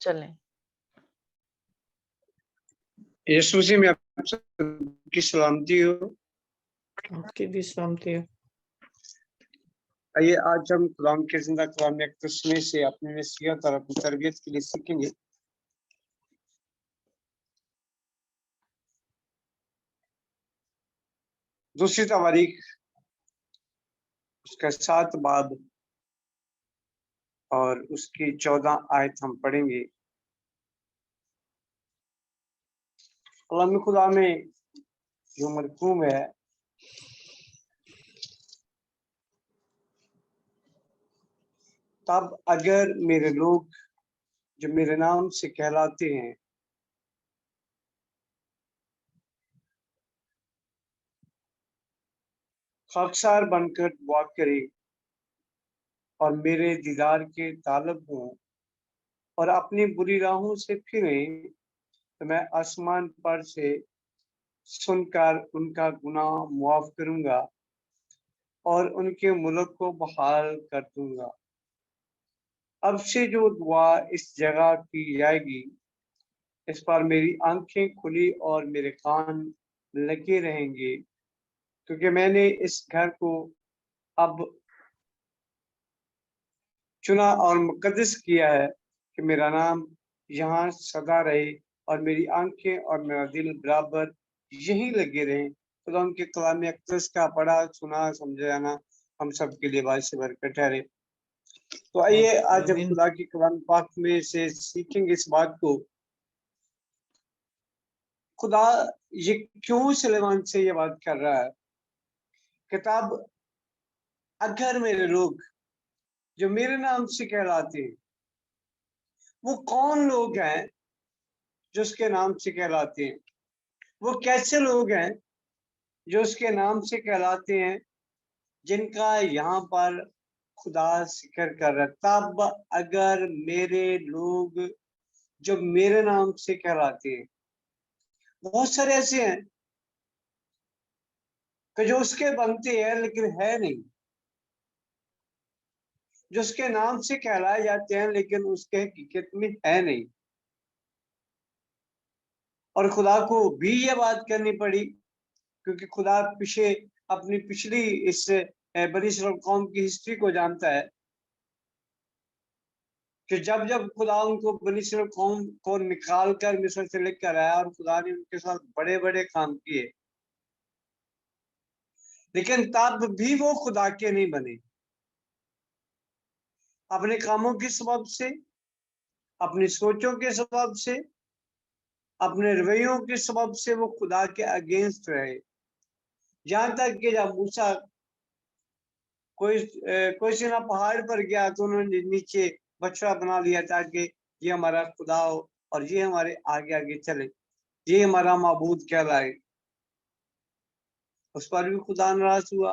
चलें। यीशु मसीह में आप सबकी सलामती हो। आपकी भी सलामती हो। आइए आज हम कलाम के जिंदा कलाम में से अपनी नसीहत और अपनी तरबियत के लिए सीखेंगे। दूसरी तवारीख उसका 7 बाब और उसकी 14 आयत हम पढ़ेंगे। कलाम खुदा में जो मरकूम है, तब अगर मेरे लोग जो मेरे नाम से कहलाते हैं खाकसार बनकर दुआ करें और मेरे दीदार के तालब हों और अपनी बुरी राहों से फिरें, तो मैं आसमान पर से सुनकर उनका गुनाह मुआफ करूंगा और उनके मुल्क को बहाल कर दूंगा। अब से जो दुआ इस जगह की जाएगी, इस पर मेरी आंखें खुली और मेरे कान लगे रहेंगे, क्योंकि मैंने इस घर को अब चुना और मुकद्दस किया है कि मेरा नाम यहाँ सदा रहे और मेरी आंखें और मेरा दिल बराबर यहीं लगे रहें। खुदा उनके कलाम अक़दस का पढ़ा सुना समझाना हम सब के लिए बायस बरकत ठहरे। तो आइए आज हम खुदा की कलाम पाक में से सीखेंगे इस बात को, खुदा ये क्यों सुलेमान से ये बात कर रहा है। किताब अगर मेरे लोग जो मेरे नाम से कहलाते हैं, वो कौन लोग हैं जो उसके नाम से कहलाते हैं, वो कैसे लोग हैं जो उसके नाम से कहलाते हैं, जिनका यहाँ पर खुदा जिक्र कर रहा है। तब अगर मेरे लोग जो मेरे नाम से कहलाते हैं, बहुत सारे ऐसे हैं कि जो उसके बनते हैं लेकिन है नहीं, जो उसके नाम से कहलाए जाते हैं लेकिन उसके हकीकत में है नहीं। और खुदा को भी ये बात करनी पड़ी, क्योंकि खुदा पीछे अपनी पिछली इस बनी इस्राएल कौम की हिस्ट्री को जानता है कि जब जब खुदा उनको बनी इस्राएल कौम को निकाल कर मिस्र से लेकर आया और खुदा ने उनके साथ बड़े बड़े काम किए, लेकिन तब भी वो खुदा के नहीं बने। अपने कामों के सबब से, अपनी सोचों के सबब से, अपने रवैयों के सबब से वो खुदा के अगेंस्ट रहे। यहाँ तक कि जब मूसा कोई सीना पहाड़ पर गया तो उन्होंने नीचे बछड़ा बना लिया ताकि ये हमारा खुदा हो और ये हमारे आगे आगे चले, ये हमारा माबूद कहलाए। उस पर भी खुदा नाराज हुआ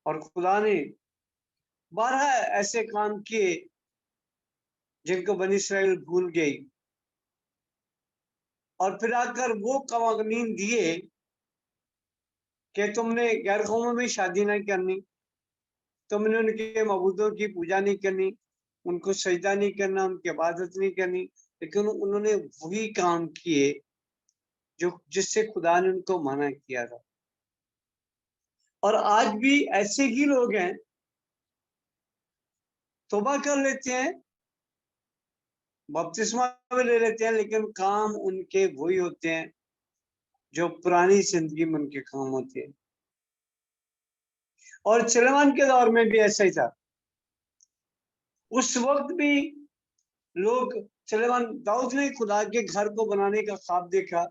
और खुदा ने 12 ऐसे काम किए जिनको बनी इस्राएल भूल गई, और फिर आकर वो कवानीन दिए कि तुमने गैर कौमों में शादी नहीं करनी, तुमने उनके मबूदों की पूजा नहीं करनी, उनको सजदा नहीं करना, उनकी इबादत नहीं करनी। लेकिन उन्होंने वही काम किए जो जिससे खुदा ने उनको मना किया था। और आज भी ऐसे ही लोग हैं, तौबा कर लेते हैं, बपतिस्मा भी ले लेते हैं, लेकिन काम उनके वही होते हैं जो पुरानी जिंदगी में उनके काम होते हैं। और सुलेमान के दौर में भी ऐसा ही था। उस वक्त भी लोग दाऊद ने खुदा के घर को बनाने का ख्वाब देखा,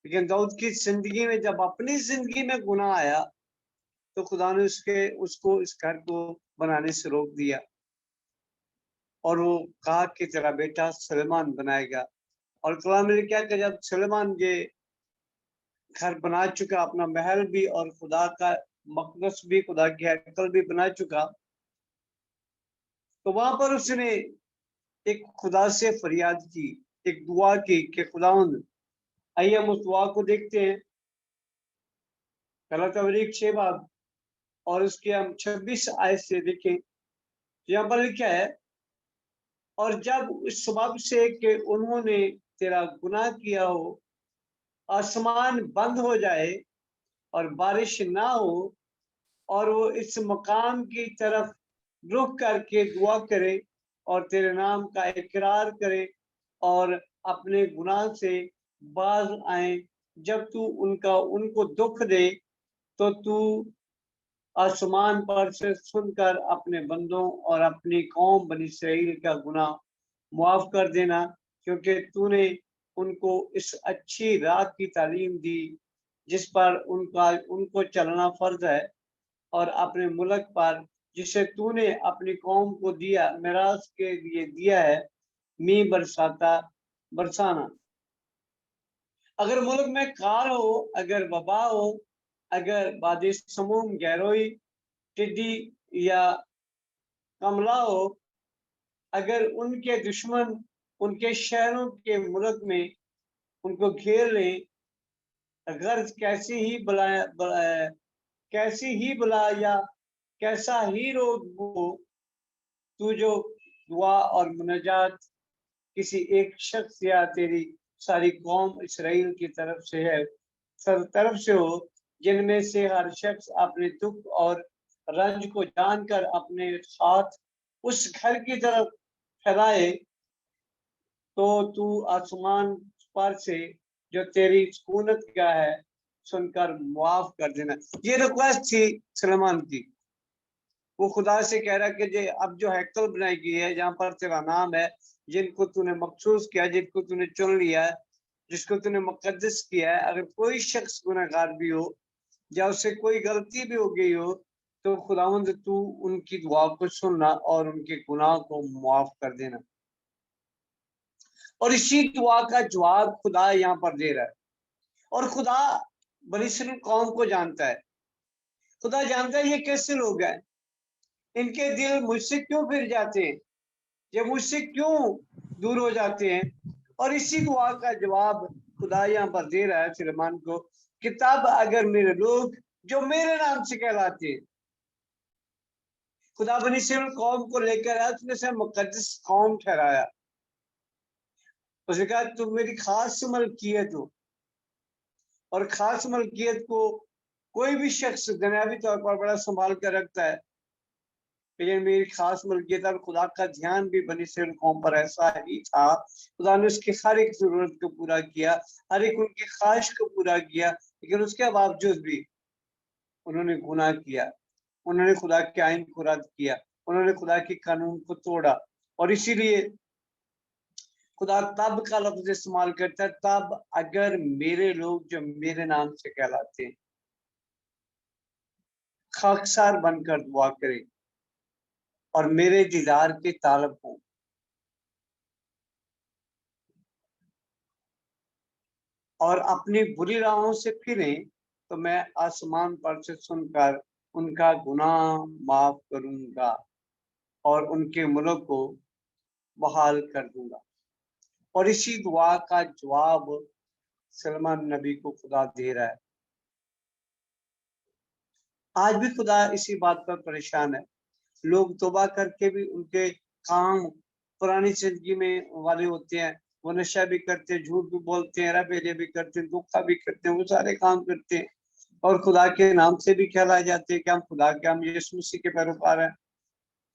लेकिन दाऊद की जिंदगी में जब अपनी जिंदगी में गुनाह आया तो खुदा ने उसको इस घर को बनाने से रोक दिया और वो कहा कि तेरा बेटा सुलेमान बनाएगा। और कलाम में क्या कि जब सुलेमान ये घर बना चुका, अपना महल भी और खुदा का मकदस भी, खुदा की हैकल भी बना चुका, तो वहां पर उसने एक खुदा से फरियाद की, एक दुआ की कि खुदावंद, आइए हम उस दुआ को देखते हैं। पहला तवारीख 6 बाब और उसके हम 26 आयत से देखें। यहाँ पर लिखा है, और जब उस सबब से कि उन्होंने तेरा गुनाह किया हो, आसमान बंद हो जाए और बारिश ना हो, और वो इस मकाम की तरफ रुख करके दुआ करे और तेरे नाम का इकरार करे और अपने गुनाह से बाज आए, जब तू उनको दुख दे तो तू आसमान पर से सुनकर अपने बंदों और अपनी कौम बनी इसराइल का गुनाह मुआफ कर देना, क्योंकि तूने उनको इस अच्छी राह की तालीम दी जिस पर उनको चलना फर्ज है, और अपने मुल्क पर जिसे तूने अपनी कौम को दिया मिरास के लिए दिया है, मी बरसाना। अगर मुल्क में कार हो, अगर वबा हो, अगर बादिश समूम गैरोई टिड्डी या कमला हो, अगर उनके दुश्मन उनके शहरों के मुल्क में उनको घेर लें, गर्ज कैसी ही बला या कैसा ही रोग हो, तू जो दुआ और मुनाजात किसी एक शख्स या तेरी सारी कौम इसराइल की तरफ से है, तरफ से हो, जिनमें से हर शख्स अपने दुख और रंज को जानकर अपने हाथ उस घर की तरफ फैलाए, तो तू आसमान पर से जो तेरी सुकूनत का है सुनकर मुआफ कर देना। ये रिक्वेस्ट थी सलमान की। वो खुदा से कह रहा कि जे अब जो हैकल बनाई गई है जहाँ पर तेरा नाम है, जिनको तूने मखसूस किया, जिनको तूने चुन लिया है, जिसको तूने मुकद्दस किया है, अगर कोई शख्स गुनहगार भी हो या उससे कोई गलती भी हो गई हो, तो खुदावंद तू उनकी दुआ को सुनना और उनके गुनाह को मुआफ कर देना। और इसी दुआ का जवाब खुदा यहाँ पर दे रहा है। और खुदा बनी इस्राएल कौम को जानता है। खुदा जानता है ये कैसे लोग हैं, इनके दिल मुझसे क्यों फिर जाते हैं, ये मुझसे क्यों दूर हो जाते हैं। और इसी दुआ का जवाब खुदा यहाँ पर दे रहा है सुलेमान को कि तब अगर मेरे लोग जो मेरे नाम से कहलाते हैं, खुदा बनी इस्राएल कौम को लेकर आया, उसने से मुकद्दस कौम ठहराया। उसने कहा तुम मेरी खास मलकियत हो, और खास मलकियत को कोई भी शख्स दुनियावी तौर पर बड़ा संभाल कर रखता है, लेकिन मेरी खास मलकियत और खुदा का ध्यान भी बनी इस्राएल कौम पर ऐसा ही था। खुदा ने उसकी हर एक जरूरत को पूरा किया, हर एक उनकी ख्वाहिश को पूरा किया, लेकिन उसके बावजूद भी उन्होंने गुनाह किया, उन्होंने खुदा के आइन को रद्द किया, उन्होंने खुदा के कानून को तोड़ा। और इसीलिए खुदा तब का लफ्ज इस्तेमाल करता है, तब अगर मेरे लोग जो मेरे नाम से कहलाते हैं खाकसार बनकर दुआ करें और मेरे दीदार के तालब हों, और अपनी बुरी राहों से फिरें, तो मैं आसमान पर से सुनकर उनका गुनाह माफ करूंगा और उनके मुल्क को बहाल कर दूंगा। और इसी दुआ का जवाब सलमान नबी को खुदा दे रहा है। आज भी खुदा इसी बात पर परेशान है। लोग तौबा करके भी उनके काम पुरानी जिंदगी में वाले होते हैं, वो नशा भी करते हैं, झूठ भी बोलते हैं, रबेले भी करते हैं, धोखा भी करते हैं, वो सारे काम करते हैं और खुदा के नाम से भी कहलाए जाते हैं कि हम खुदा के, हम यीशु मसीह के पैरोकार हैं,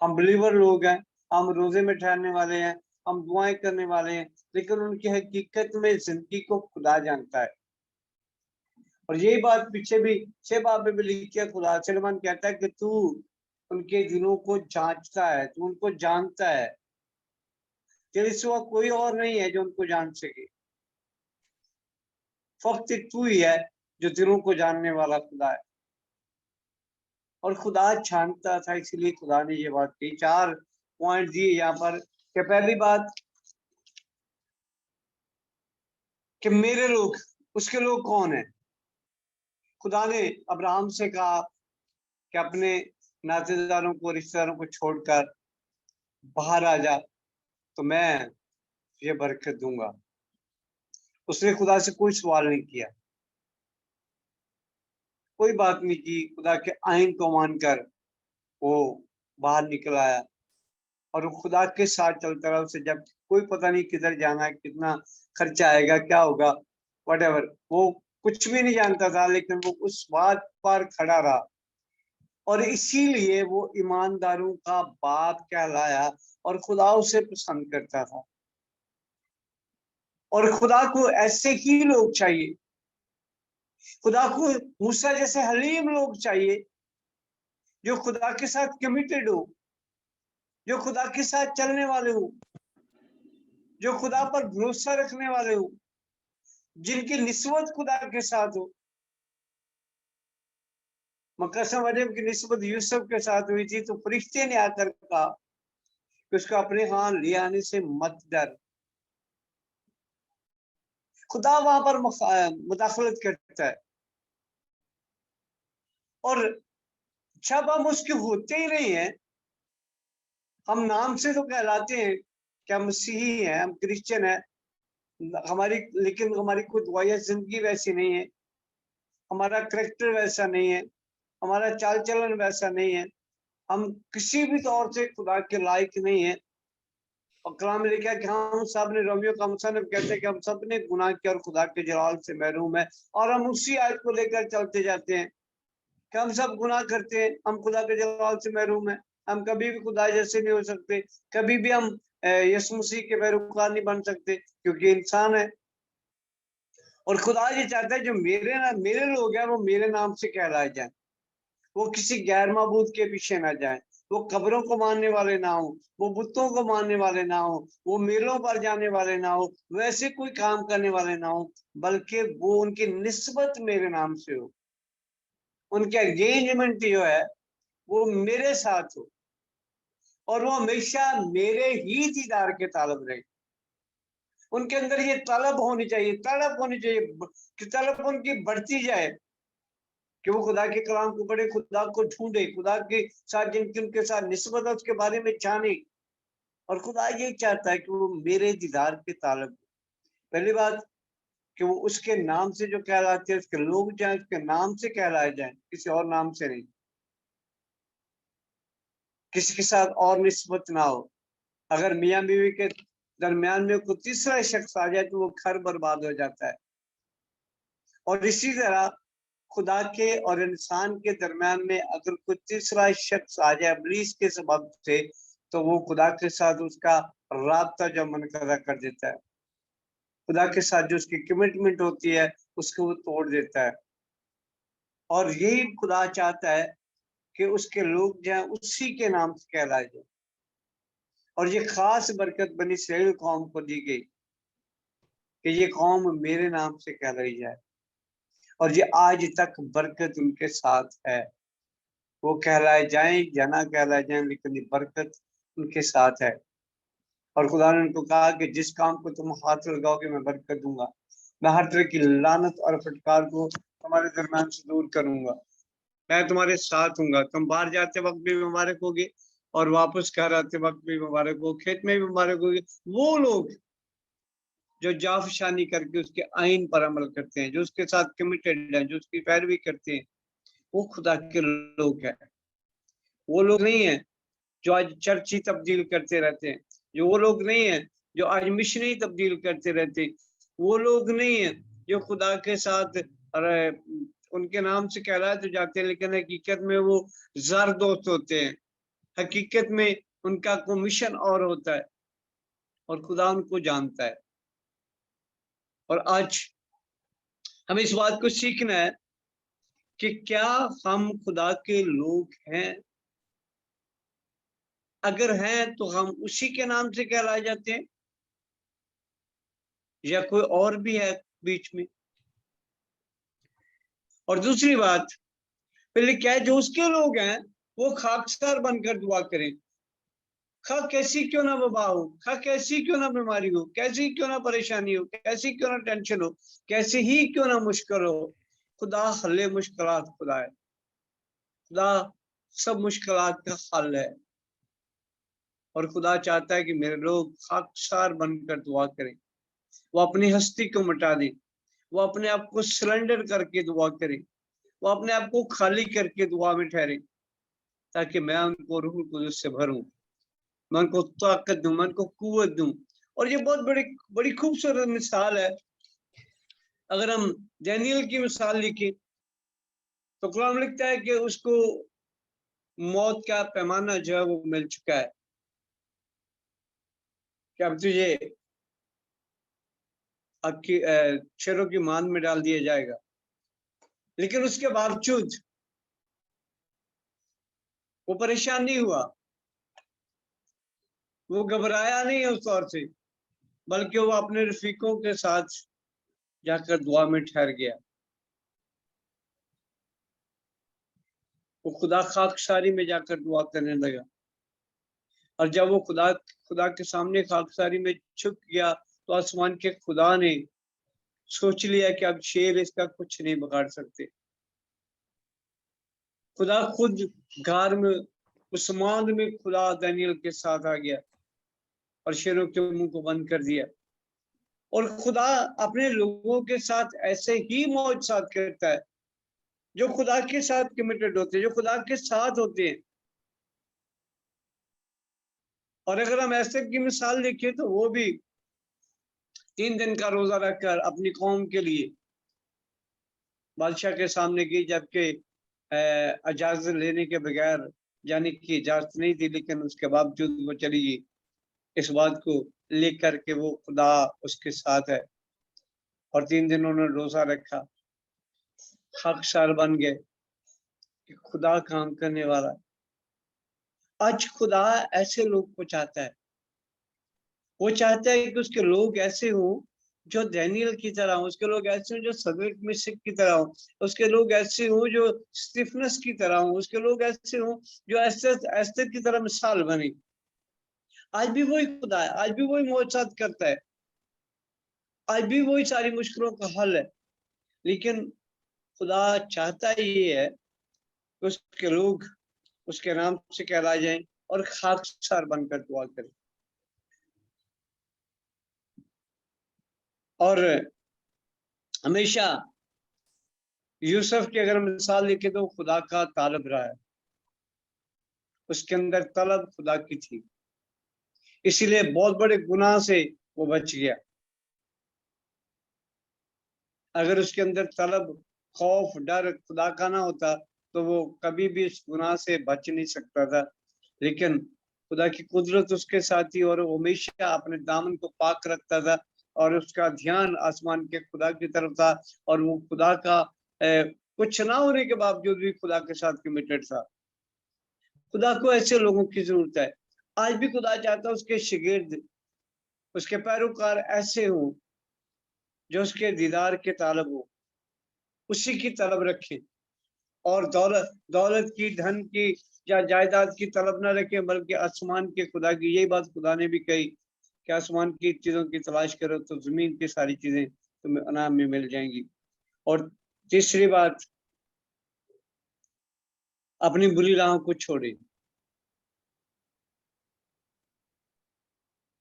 हम बिलीवर लोग हैं, हम रोजे में ठहरने वाले हैं, हम दुआएं करने वाले हैं, लेकिन उनकी हकीकत में जिंदगी को खुदा जानता है। और यही बात पीछे भी 6 बाब में भी लिखी है। खुदा सलमान कहता है कि तू उनके दिलों को जांचता है, तू उनको जानता है, तेरे सिवा कोई और नहीं है जो उनको जान सके, फक्त तू ही है जो दिलों को जानने वाला खुदा है। और खुदा जानता था, इसलिए खुदा ने ये बात कही। 4 पॉइंट दिए यहाँ पर कि पहली बात कि मेरे लोग, उसके लोग कौन है। खुदा ने अब्राहम से कहा कि अपने नातेदारों को, रिश्तेदारों को छोड़कर बाहर आ जा, तो मैं ये बरकत दूंगा। उसने खुदा से कोई सवाल नहीं किया, कोई बात नहीं की, खुदा के आइन को मानकर वो बाहर निकल आया और वो खुदा के साथ चलता रहा। उसे जब कोई पता नहीं किधर जाना है, कितना खर्चा आएगा, क्या होगा, व्हाटएवर, वो कुछ भी नहीं जानता था, लेकिन वो उस बात पर खड़ा रहा और इसीलिए वो ईमानदारों का बाप कहलाया और खुदा उसे पसंद करता था। और खुदा को ऐसे ही लोग चाहिए। खुदा को मूसा जैसे हलीम लोग चाहिए, जो खुदा के साथ कमिटेड हो, जो खुदा के साथ चलने वाले हो, जो खुदा पर भरोसा रखने वाले हो, जिनकी निस्बत खुदा के साथ हो। मकसम मरियम की निस्बत यूसुफ के साथ हुई थी, तो फरिश्ते ने आकर कहा कि उसको अपने हाथ ले आने से मत डर। खुदा वहां पर मुदाखलत करता है। और जब हम उसके होते ही नहीं है, हम नाम से तो कहलाते हैं कि हम मसीही हैं, हम क्रिश्चियन हैं, हमारी, लेकिन हमारी कोई दुआया जिंदगी वैसी नहीं है, हमारा करैक्टर वैसा नहीं है, हमारा चाल चलन वैसा नहीं है, हम किसी भी तौर से खुदा के लायक नहीं है। और कलाम में लिखा है कि हम सब ने, रोमियो का मुसन्निफ कहते हैं कि हम सब ने गुनाह किया और खुदा के जलाल से महरूम है। और हम उसी आयत को लेकर चलते जाते हैं कि हम सब गुनाह करते हैं, हम खुदा के जलाल से महरूम है, हम कभी भी खुदा जैसे नहीं हो सकते, कभी भी हम यीशु मसीह के पैरोकार नहीं बन सकते, क्योंकि इंसान है। और खुदा ये चाहता है जो मेरे लोग हैं वो मेरे नाम से कहलाए जाए, वो किसी गैर माबूद के पीछे ना जाए, वो कब्रों को मानने वाले ना हो, वो बुतों को मानने वाले ना हो, वो मेलों पर जाने वाले ना हो, वैसे कोई काम करने वाले ना हो, बल्कि वो उनकी निस्बत मेरे नाम से हो, उनके एंगेजमेंट जो है वो मेरे साथ हो, और वो हमेशा मेरे ही दीदार के तालब रहे। उनके अंदर ये तलब होनी चाहिए, तड़प होनी चाहिए कि तलब उनकी बढ़ती जाए, कि वो खुदा के कलाम को पढ़े, खुदा को ढूंढे, खुदा के साथ जिनकी उनके साथ निस्बत है उसके बारे में जाने। और खुदा ये चाहता है कि वो मेरे दीदार के तालब। पहली बात कि वो उसके नाम से जो कहलाते हैं, उसके लोग जाए, उसके नाम से कहलाए जाए, किसी और नाम से नहीं, किसी के साथ और निस्बत ना हो। अगर मियाँ बीवी के दरमियान में कोई तीसरा शख्स आ जाए तो वो घर बर्बाद हो जाता है। और इसी तरह खुदा के और इंसान के दरमियान में अगर कोई तीसरा शख्स आ जाए इब्लीस के सबब से, तो वो खुदा के साथ उसका राब्ता जो मुनक़ता कर देता है, खुदा के साथ जो उसकी कमिटमेंट होती है उसको वो तोड़ देता है। और यही खुदा चाहता है कि उसके लोग जो हैं उसी के नाम से कहलाए जाए। और ये खास बरकत बनी इस्राएल कौम को दी गई कि ये कौम मेरे नाम से कहलाई जाए, और ये आज तक बरकत उनके साथ है। वो कहलाए जाएं या ना कहलाए जाएं, लेकिन ये बरकत उनके साथ है। और खुदा ने उनको कहा कि जिस काम को तुम हाथ लगाओगे मैं बरकत दूंगा, मैं हर तरह की लानत और फटकार को तुम्हारे दरमियान से दूर करूंगा, मैं तुम्हारे साथ हूँगा। तुम बाहर जाते वक्त भी मुबारक होगे और वापस घर आते वक्त भी मुबारक हो, खेत में भी मुबारक होगे। वो लोग जो जाफशानी करके उसके आइन पर अमल करते हैं, जो उसके साथ कमिटेड हैं, जो उसकी पैरवी करते हैं, वो खुदा के लोग हैं। वो लोग नहीं है जो आज चर्च ही तब्दील करते रहते हैं, जो वो लोग नहीं है जो आज मिशन ही तब्दील करते रहते हैं, वो लोग नहीं है जो खुदा के साथ अरे उनके नाम से कहलाए तो जाते हैं, लेकिन हकीकत में वो जार दोस्त होते हैं। हकीकत में उनका कोई मिशन और होता है और खुदा उनको जानता है। और आज हमें इस बात को सीखना है कि क्या हम खुदा के लोग हैं? अगर हैं तो हम उसी के नाम से कहलाए जाते हैं या कोई और भी है बीच में? और दूसरी बात, पहले क्या है, जो उसके लोग हैं वो खाकसार बनकर दुआ करें। खा कैसी क्यों ना वबा हो, खा कैसी क्यों ना बीमारी हो, कैसी क्यों ना परेशानी हो, कैसी क्यों ना टेंशन हो, कैसे ही क्यों ना मुश्किल हो, खुदा हल्ले मुश्किलात खुदा है। खुदा सब मुश्किलात का हल है। और खुदा चाहता है कि मेरे लोग खाकसार बनकर दुआ करें, वो अपनी हस्ती को मिटा दें, वो अपने आप को सरेंडर करके दुआ करें, वो अपने आप को खाली करके दुआ में ठहरे, ताकि मैं उनको रूह कुदस से भरूं। मैं उनको ताकत दूं, मैं उनको कुव्वत दूं। और ये बहुत बड़ी खूबसूरत मिसाल है। अगर हम दानियल की मिसाल लिखें तो कुरान में लिखता है कि उसको मौत का पैमाना जो है वो मिल चुका है कि अब तुझे आपकी शेरों की मान में डाल दिया जाएगा। लेकिन उसके बावजूद वो परेशान नहीं हुआ, वो घबराया नहीं उस दौर से, बल्कि वो अपने रफीकों के साथ जाकर दुआ में ठहर गया। वो खुदा खाकसारी में जाकर दुआ करने लगा। और जब वो खुदा के सामने खाकसारी में छुप गया तो आसमान के खुदा ने सोच लिया कि अब शेर इसका कुछ नहीं बिगाड़ सकते। खुदा खुद घर में उस्मान में खुदा दानियल के साथ आ गया और शेरों के मुंह को बंद कर दिया। और खुदा अपने लोगों के साथ ऐसे ही मौजूद करता है जो खुदा के साथ कमिटेड होते हैं, जो खुदा के साथ होते हैं। और अगर हम ऐसे की मिसाल देखें तो वो भी 3 दिन का रोजा रखकर अपनी कौम के लिए बादशाह के सामने की, जबकि इजाजत लेने के बगैर जाने की इजाजत नहीं थी, लेकिन उसके बावजूद वो चली गई इस बात को लेकर के वो खुदा उसके साथ है। और 3 दिन उन्होंने रोजा रखा, खाकसार बन गए कि खुदा काम करने वाला। आज खुदा ऐसे लोग को चाहता है, वो चाहता है कि उसके लोग ऐसे हों जो दानियल की तरह हो, उसके लोग ऐसे हों जो सदरक मिशक की तरह हो, उसके लोग ऐसे हों जो स्टीफनस की तरह हो, उसके लोग ऐसे हों जो एस्थर की तरह मिसाल बने। आज भी वही खुदा है, आज भी वही मौजूद करता है, आज भी वही सारी मुश्किलों का हल है। लेकिन खुदा चाहता ये है कि उसके लोग उसके नाम से कहला जाएं और खाकसार बनकर दुआ करें। और हमेशा यूसुफ की अगर मिसाल देखें तो खुदा का तालब रहा है, उसके अंदर तलब खुदा की थी, इसीलिए बहुत बड़े गुनाह से वो बच गया। अगर उसके अंदर तलब, खौफ, डर खुदा का ना होता तो वो कभी भी इस गुनाह से बच नहीं सकता था। लेकिन खुदा की कुदरत उसके साथ थी और वो हमेशा अपने दामन को पाक रखता था और उसका ध्यान आसमान के खुदा की तरफ था। और वो खुदा का कुछ ना होने के बावजूद भी खुदा के साथ कमिटेड था। खुदा को ऐसे लोगों की जरूरत है। आज भी खुदा चाहता है उसके शागिर्द, उसके पैरोकार ऐसे हों जो उसके दीदार के तालब हो, उसी की तलब रखें और दौलत की, धन की या जायदाद की तलब ना रखें, बल्कि आसमान के खुदा की। यही बात खुदा ने भी कही कि आसमान की चीजों की तलाश करो तो जमीन की सारी चीजें तुम्हें अनाम में मिल जाएंगी। और तीसरी बात, अपनी बुरी राहों को छोड़े।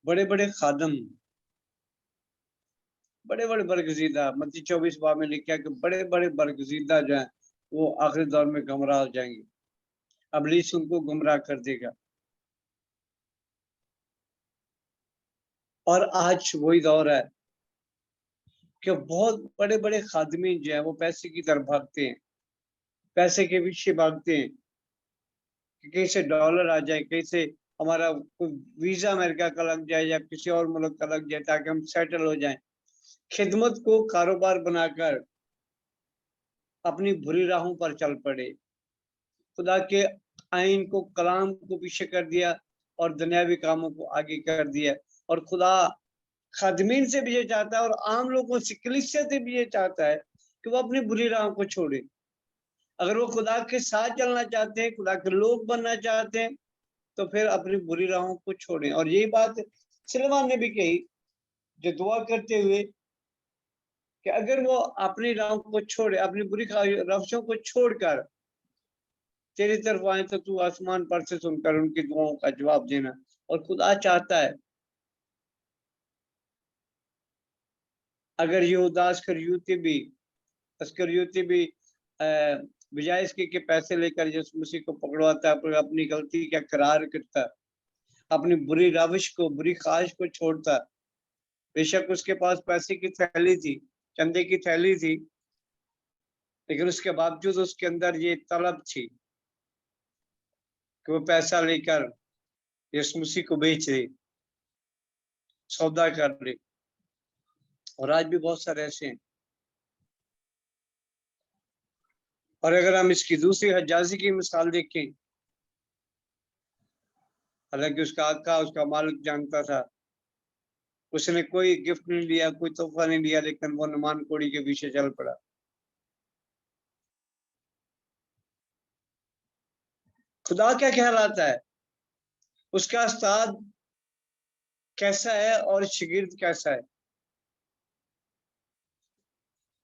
बड़े बड़े खादम, बड़े बड़े बरगजीदा, मत्ती 24 बाब में लिखा कि बड़े बड़े बरगजीदा जो है वो आखिरी दौर में गुमराह हो जाएंगे, इब्लीस उनको गुमराह कर देगा। और आज वही दौर है कि बहुत बड़े बड़े खादमी जो है वो पैसे की तरफ भागते हैं, पैसे के पीछे भागते हैं कि कैसे डॉलर आ जाए, कैसे हमारा वीजा अमेरिका का लग जाए या किसी और मुल्क का लग जाए ताकि हम सेटल हो जाएं। खिदमत को कारोबार बनाकर अपनी बुरी राहों पर चल पड़े, खुदा के आइन को, कलाम को पीछे कर दिया और दुनियावी कामों को आगे कर दिया। और खुदा खादमीन से भी ये चाहता है और आम लोगों से, कलीसिया से भी ये चाहता है कि वो अपनी बुरी राहों को छोड़े। अगर वो खुदा के साथ चलना चाहते हैं, खुदा के लोग बनना चाहते हैं, तो फिर अपनी बुरी राहों को छोड़ें। और यही बात सिलवान ने भी कही, जो दुआ करते हुए कि अगर वो अपनी राहों को छोड़े, अपनी बुरी रवशों को छोड़कर तेरी तरफ आए तो तू आसमान पर से सुनकर उनकी दुआओं का जवाब देना। और खुदा चाहता है अगर यहूदा अस्करियोती भी बजाय इसके के पैसे लेकर यीशु मसीह को पकड़वाता है, पर अपनी गलती का करार करता है अपनी बुरी रविश को, बुरी ख्वाहिश को छोड़ता। बेशक उसके पास पैसे की थैली थी, चंदे की थैली थी, लेकिन उसके बावजूद उसके अंदर ये तलब थी कि वो पैसा लेकर यीशु मसीह को बेच दे, सौदा कर ले। और आज भी बहुत सारे ऐसे हैं। और अगर हम इसकी दूसरी हज्जाजी की मिसाल देखें, हालांकि उसका आका, उसका मालिक जानता था, उसने कोई गिफ्ट नहीं लिया, कोई तोहफा नहीं लिया, लेकिन वो नुमान कोड़ी के पीछे चल पड़ा। खुदा क्या कहलाता है, उसका उस्ताद कैसा है और शागिर्द कैसा है।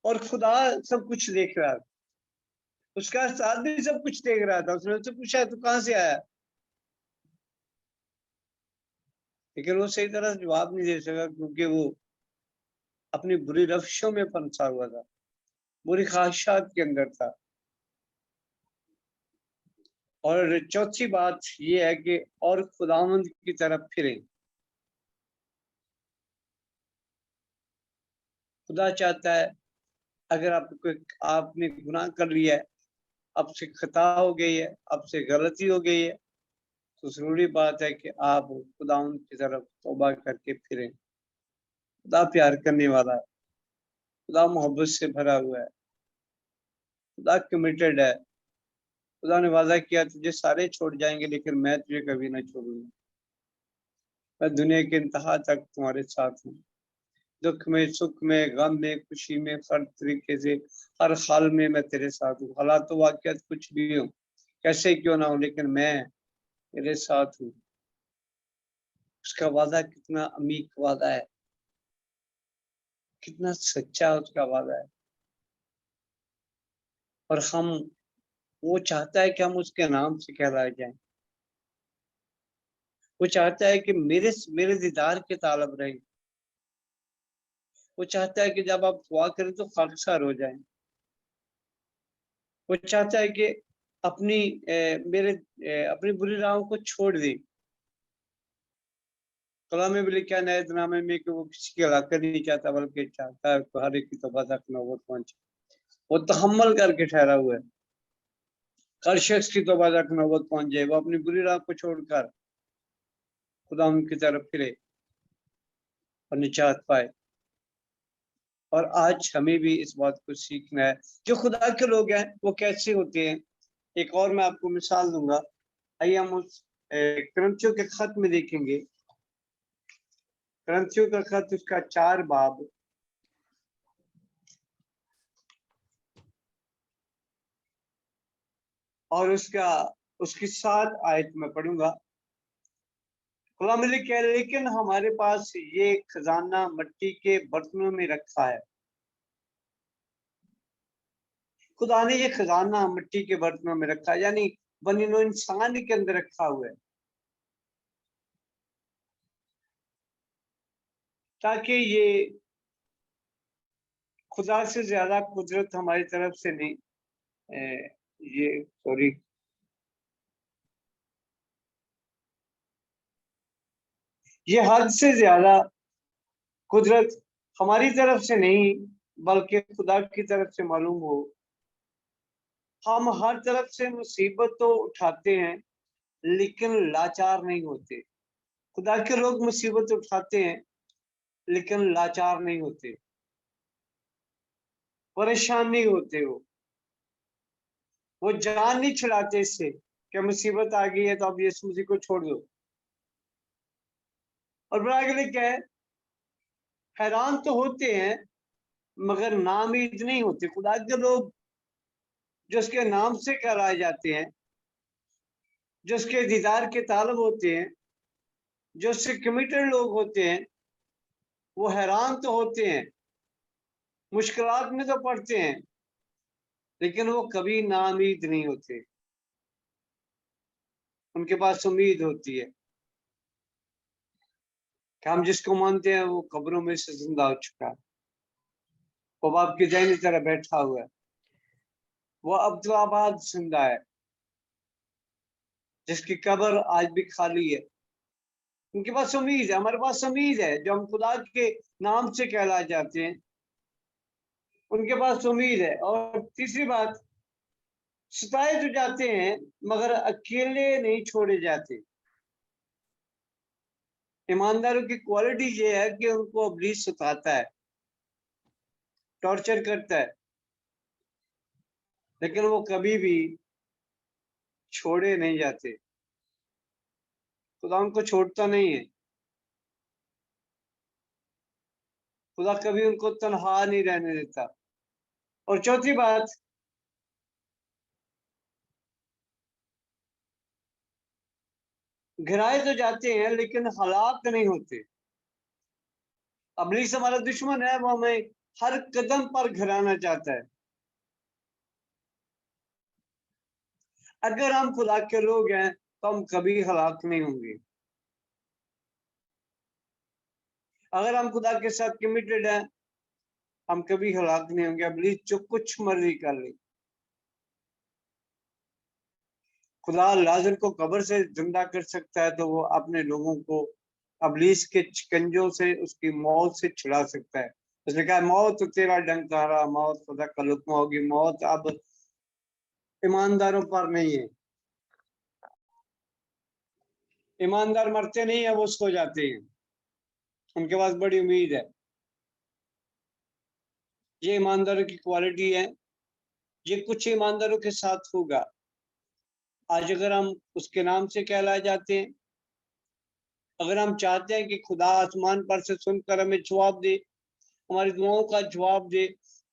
और खुदा सब कुछ देख रहा था, उसका उस्ताद भी सब कुछ देख रहा था। उसने उससे पूछा तू कहां से आया, लेकिन वो सही तरह से जवाब नहीं दे सका, क्योंकि वो अपनी बुरी रविशों में फंसा हुआ था, बुरी ख्वाहिशात के अंदर था। और चौथी बात ये है कि और खुदावंद की तरफ फिरें। खुदा चाहता है, अगर आपने गुनाह कर लिया है, आपसे खता हो गई है, आपसे गलती हो गई है, तो जरूरी बात है कि आप खुदावंद की तरफ तौबा करके फिरें। खुदा प्यार करने वाला है, खुदा मोहब्बत से भरा हुआ है, खुदा कमिटेड है। खुदा ने वादा किया तुझे सारे छोड़ जाएंगे, लेकिन मैं तुझे कभी ना छोड़ूंगा। मैं दुनिया के इंतहा तक तुम्हारे साथ हूँ। दुख में, सुख में, गम में, खुशी में, हर तरीके से, हर हाल में मैं तेरे साथ हूँ। हालात तो वाकयात कुछ भी हो, कैसे क्यों ना हो, लेकिन मैं तेरे साथ हूँ। उसका वादा कितना अमीक वादा है, कितना सच्चा उसका वादा है। और वो चाहता है कि हम उसके नाम से कहलाए जाएं। वो चाहता है कि मेरे दीदार के तालब रहे। वो चाहता है कि जब आप दुआ करें तो खाकसार हो जाएं। वो चाहता है कि अपनी बुरी राहों को छोड़ दे। कलाम में भी लिखा है नए नामे में कि वो किसी की हलाकत नहीं चाहता, बल्कि चाहता है कि हर एक की तौबा तक नौबत पहुंचे। वो तहम्मुल करके ठहरा हुआ है, हर शख्स की तौबा तक नौबत पहुंच जाए। वो अपनी बुरी राह को छोड़कर खुदा की तरफ फिरे और निजात पाए। और आज हमें भी इस बात को सीखना है। जो खुदा के लोग हैं वो कैसे होते हैं, एक और मैं आपको मिसाल दूंगा। आइए हम उस करंथियों के खत में देखेंगे। करंथियों का खत, उसका 4 बाब और उसकी 7 आयत में पढ़ूंगा। खुदा में लिखा है, लेकिन हमारे पास ये खजाना मिट्टी के बर्तनों में रखा है। खुदा ने ये खजाना मिट्टी के बर्तनों में रखा है, यानी बनी नौ इंसान के अंदर रखा हुआ है, ताकि ये खुदा से ज्यादा कुदरत हमारी तरफ से नहीं, ये सॉरी, ये हद से ज्यादा कुदरत हमारी तरफ से नहीं, बल्कि खुदा की तरफ से मालूम हो। हम हर तरफ से मुसीबत तो उठाते हैं, लेकिन लाचार नहीं होते। खुदा के लोग मुसीबत उठाते हैं, लेकिन लाचार नहीं होते, परेशान नहीं होते। वो जान नहीं छुड़ाते इससे कि मुसीबत आ गई है तो अब यीशु मसीह को छोड़ दो। और बड़ा आगे क्या है, हैरान तो होते हैं मगर नामीद नहीं होते। खुदा के लोग जो उसके नाम से कराए जाते हैं, जो उसके दीदार के तालब होते हैं, जो उससे कमिटेड लोग होते हैं, वो हैरान तो होते हैं, मुश्किलात में तो पड़ते हैं, लेकिन वो कभी नामीद नहीं होते। उनके पास उम्मीद होती है कि हम जिसको मानते हैं वो कब्रों में से जिंदा हो चुका है, वो बाप की दाहिनी तरह बैठा हुआ है, वो अब्दुल्लाबाद जिंदा है, जिसकी कब्र आज भी खाली है। उनके पास उम्मीद है, हमारे पास उम्मीद है। जो हम खुदा के नाम से कहलाए जाते हैं उनके पास उम्मीद है। और तीसरी बात, सताए तो जाते हैं मगर अकेले नहीं छोड़े जाते। ईमानदारों की क्वालिटी ये है कि उनको इब्लीस सताता है, टॉर्चर करता है, लेकिन वो कभी भी छोड़े नहीं जाते। खुदा उनको छोड़ता नहीं है। खुदा कभी उनको तन्हा नहीं रहने देता। और चौथी बात, गिराए तो जाते हैं लेकिन हलाक नहीं होते। इब्लीस हमारा दुश्मन है, वो हमें हर कदम पर गिराना चाहता है। अगर हम खुदा के लोग हैं तो हम कभी हलाक नहीं होंगे। अगर हम खुदा के साथ कमिटेड हैं हम कभी हलाक नहीं होंगे। इब्लीस जो कुछ मर्जी कर ले। खुदा लाजर को कब्र से जिंदा कर सकता है तो वो अपने लोगों को इब्लीस के शिकंजों से, उसकी मौत से छुड़ा सकता है। उसने कहा, मौत तेरा डंकारा, मौत खुदा का लुत्मा होगी। मौत अब ईमानदारों पर नहीं है। ईमानदार मरते नहीं है, वो सो जाते हैं। उनके पास बड़ी उम्मीद है। ये ईमानदारों की क्वालिटी है। ये कुछ ईमानदारों के साथ होगा। आज अगर हम उसके नाम से कहलाए जाते हैं, अगर हम चाहते हैं कि खुदा आसमान पर से सुनकर हमें जवाब दे, हमारी दुआओं का जवाब दे,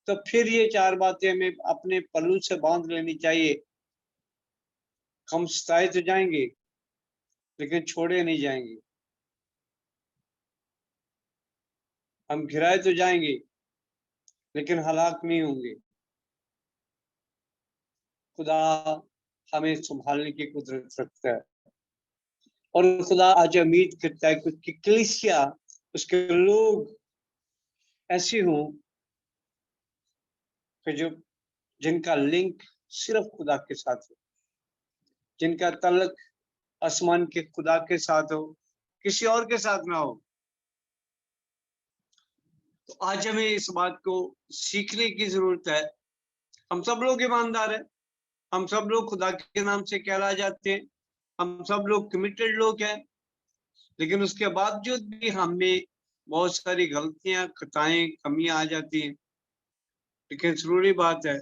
तो फिर ये चार बातें हमें अपने पल्लू से बांध लेनी चाहिए। हम सताए तो जाएंगे लेकिन छोड़े नहीं जाएंगे। हम घिराए तो जाएंगे लेकिन हलाक नहीं होंगे। खुदा हमें संभालने की कुदरत रखता है। और खुदा आज उम्मीद करता है कि उसकी कलीसिया, उसके लोग ऐसे हों कि जो जिनका लिंक सिर्फ खुदा के साथ हो, जिनका तल्लक आसमान के खुदा के साथ हो, किसी और के साथ ना हो। तो आज हमें इस बात को सीखने की जरूरत है। हम सब लोग ईमानदार हैं, हम सब लोग खुदा के नाम से कहलाए जाते हैं, हम सब लोग कमिटेड लोग हैं, लेकिन उसके बावजूद भी हमें बहुत सारी गलतियां, खताएं, कमियां आ जाती हैं। लेकिन जरूरी बात है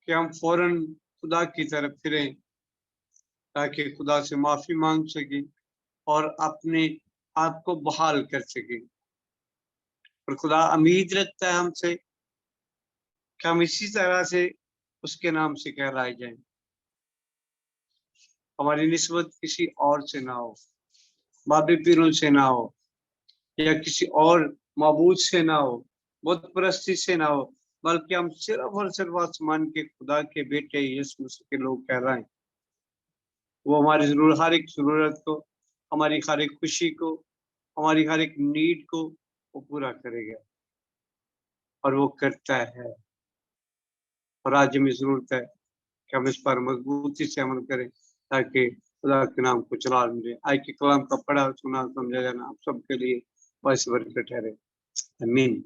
कि हम फौरन खुदा की तरफ फिरें ताकि खुदा से माफी मांग सकें और अपने आप को बहाल कर सकें। और खुदा उम्मीद रखता है हमसे कि हम इसी तरह से उसके नाम से कहलाए जाएं। हमारी निस्बत किसी और से ना हो, बाबे पीरों से ना हो, या किसी और माबूद से ना हो, बुत परस्ती से ना हो, बल्कि हम सिर्फ और सिर्फ आसमान के खुदा के बेटे यीशु मसीह के लोग कहलाएं। वो हमारी हर एक जरूरत को, हमारी हर एक खुशी को, हमारी हर एक नीड को वो पूरा करेगा और वो करता है। और आज हमें जरूरत है कि हम इस पर मजबूती से अमल करें ताकि खुदा के नाम को जलाल मिले। आज के कलाम का पढ़ा सुना समझा जाना आप सबके लिए बाइस बरकत ठहरे। आमीन।